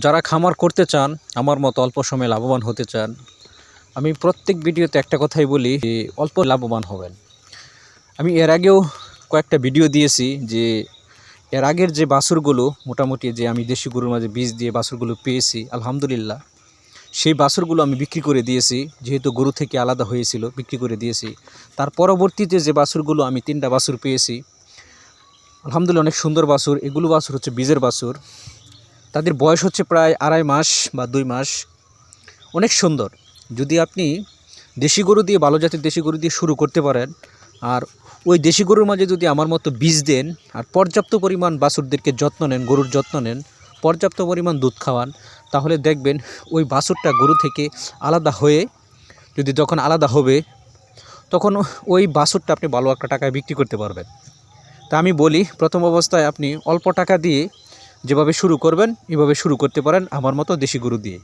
যারা খামার করতে চান, আমার মতো অল্প সময়ে লাভবান হতে চান, আমি প্রত্যেক ভিডিওতে একটা কথাই বলি যে অল্প লাভবান হবেন। আমি এর আগেও কয়েকটা ভিডিও দিয়েছি যে এর আগের যে বাছুরগুলো মোটামুটি যে আমি দেশি গরুর মাঝে বীজ দিয়ে বাছুরগুলো পেয়েছি, আলহামদুলিল্লাহ সেই বাছুরগুলো আমি বিক্রি করে দিয়েছি। যেহেতু গরু থেকে আলাদা হয়েছিল, বিক্রি করে দিয়েছি। তার পরবর্তীতে যে বাছুরগুলো আমি 3টা বাছুর পেয়েছি, আলহামদুলিল্লাহ অনেক সুন্দর বাছুর। এগুলো বাছুর হচ্ছে বীজের বাছুর। তাদের বয়স হচ্ছে প্রায় 2.5 মাস বা 2 মাস। অনেক সুন্দর। যদি আপনি দেশি গরু দিয়ে, ভালো জাতের দেশি গরু দিয়ে শুরু করতে পারেন, আর ওই দেশি গরুর মাঝে যদি আমার মতো বীজ দেন আর পর্যাপ্ত পরিমাণ বাছুরদেরকে যত্ন নেন, গরুর যত্ন নেন, পর্যাপ্ত পরিমাণ দুধ খাওয়ান, তাহলে দেখবেন ওই বাছুরটা গরু থেকে আলাদা হয়ে, যদি যখন আলাদা হবে তখন ওই বাছুরটা আপনি ভালো একটা টাকায় বিক্রি করতে পারবেন। তা আমি বলি, প্রথম অবস্থায় আপনি অল্প টাকা দিয়ে যেভাবে শুরু করবেন এভাবে শুরু করতে পারেন আমার মতো দেশি গরু দিয়ে।